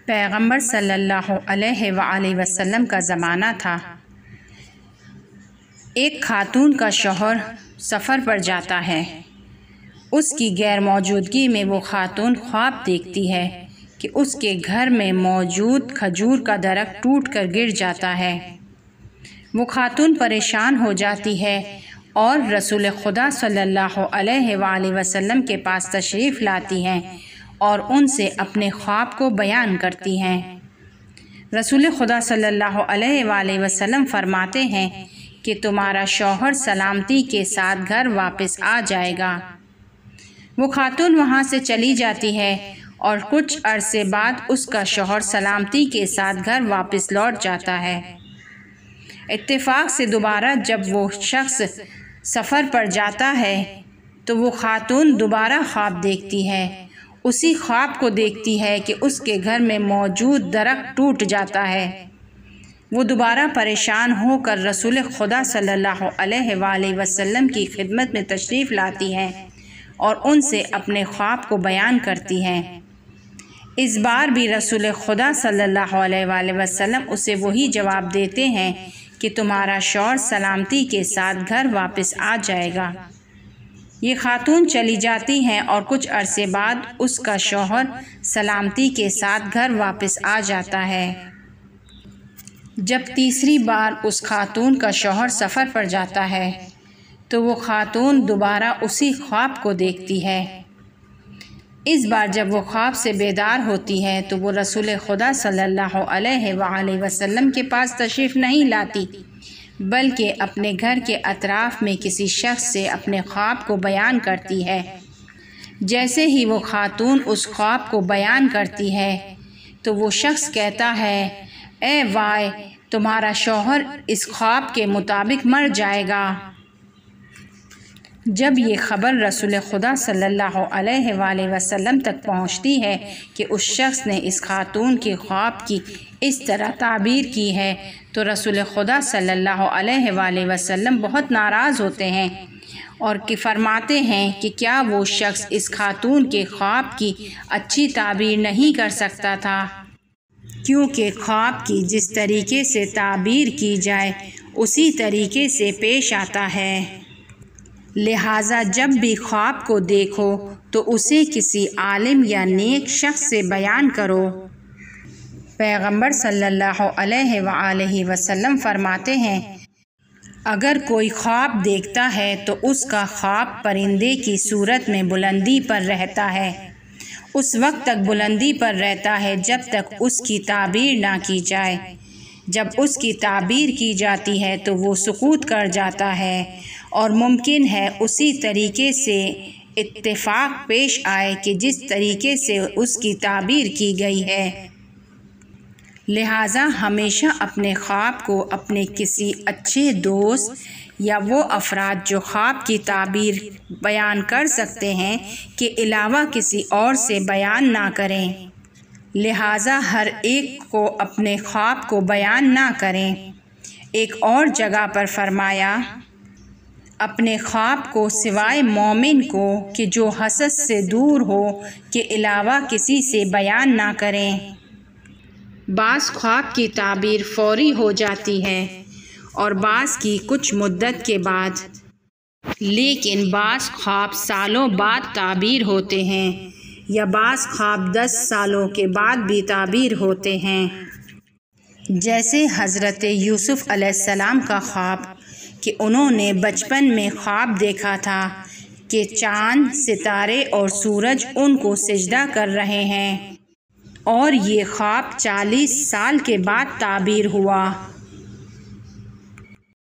पैगंबर सल्लल्लाहु अलैहि वसल्लम का ज़माना था। एक खातून का शौहर सफ़र पर जाता है। उसकी गैर मौजूदगी में वो खातून ख्वाब देखती है कि उसके घर में मौजूद खजूर का दरख्त टूट कर गिर जाता है। वो खातून परेशान हो जाती है और रसूल खुदा सल्लल्लाहु अलैहि वसल्लम के पास तशरीफ़ लाती हैं और उनसे अपने ख्वाब को बयान करती हैं। रसूल खुदा सल्लल्लाहु अलैहि वसल्लम फरमाते हैं कि तुम्हारा शौहर सलामती के साथ घर वापस आ जाएगा। वो खातून वहाँ से चली जाती है और कुछ अरसे बाद उसका शौहर सलामती के साथ घर वापस लौट जाता है। इत्तेफाक से दोबारा जब वो शख्स सफ़र पर जाता है तो वो खातून दोबारा ख्वाब देखती है। उसी ख्वाब को देखती है कि उसके घर में मौजूद दरख्त टूट जाता है। वो दोबारा परेशान होकर रसूल खुदा सल्लल्लाहु अलैहि वसल्लम की खिदमत में तशरीफ़ लाती हैं और उनसे अपने ख्वाब को बयान करती हैं। इस बार भी रसूल खुदा सल्लल्लाहु अलैहि वसल्लम उसे वही जवाब देते हैं कि तुम्हारा शौहर सलामती के साथ घर वापस आ जाएगा। ये खातून चली जाती हैं और कुछ अरसे बाद उसका शौहर सलामती के साथ घर वापस आ जाता है। जब तीसरी बार उस खातून का शौहर सफ़र पर जाता है तो वो खातून दोबारा उसी ख्वाब को देखती है। इस बार जब वो ख्वाब से बेदार होती है तो वो रसूल खुदा सल्लल्लाहु अलैहि वसल्लम के पास तशरीफ़ नहीं लाती, बल्कि अपने घर के अतराफ़ में किसी शख्स से अपने ख्वाब को बयान करती है। जैसे ही वो खातून उस ख्वाब को बयान करती है तो वो शख्स कहता है, ए वाय, तुम्हारा शौहर इस ख्वाब के मुताबिक मर जाएगा। जब ये ख़बर रसूल खुदा सल्लल्लाहु अलैहि वसल्लम तक पहुँचती है कि उस शख्स ने इस खातून के ख्वाब की इस तरह ताबीर की है तो रसूल खुदा सल्लल्लाहु अलैहि वसल्लम बहुत नाराज़ होते हैं और फरमाते हैं कि क्या वो शख्स इस खातून के ख्वाब की अच्छी ताबीर नहीं कर सकता था, क्योंकि ख्वाब की जिस तरीके से ताबीर की जाए उसी तरीके से पेश आता है। लिहाजा जब भी ख्वाब को देखो तो उसे किसी आलिम या नेक शख्स से बयान करो। पैगंबर सल्लल्लाहु अलैहि वसल्लम फरमाते हैं, अगर कोई ख्वाब देखता है तो उसका ख्वाब परिंदे की सूरत में बुलंदी पर रहता है। उस वक्त तक बुलंदी पर रहता है जब तक उसकी ताबीर ना की जाए। जब उसकी ताबीर की जाती है तो वो सुकूत कर जाता है और मुमकिन है उसी तरीके से इत्तेफाक पेश आए कि जिस तरीके से उसकी ताबीर की गई है। लिहाजा हमेशा अपने ख्वाब को अपने किसी अच्छे दोस्त या वो अफराद जो ख्वाब की ताबीर बयान कर सकते हैं के अलावा किसी और से बयान ना करें। लिहाजा हर एक को अपने ख्वाब को बयान ना करें। एक और जगह पर फरमाया, अपने ख्वाब को सिवाय मोमिन को कि जो हसद से दूर हो के अलावा किसी से बयान ना करें। बाज़ ख्वाब की ताबीर फौरी हो जाती है और बाज़ की कुछ मुद्दत के बाद, लेकिन बाज़ ख्वाब सालों बाद ताबीर होते हैं या बाज़ ख्वाब 10 सालों के बाद भी ताबीर होते हैं। जैसे हज़रत यूसुफ़ अलैहिस्सलाम का ख्वाब कि उन्होंने बचपन में ख्वाब देखा था कि चाँद, सितारे और सूरज उनको सिजदा कर रहे हैं और ये ख्वाब 40 साल के बाद ताबीर हुआ।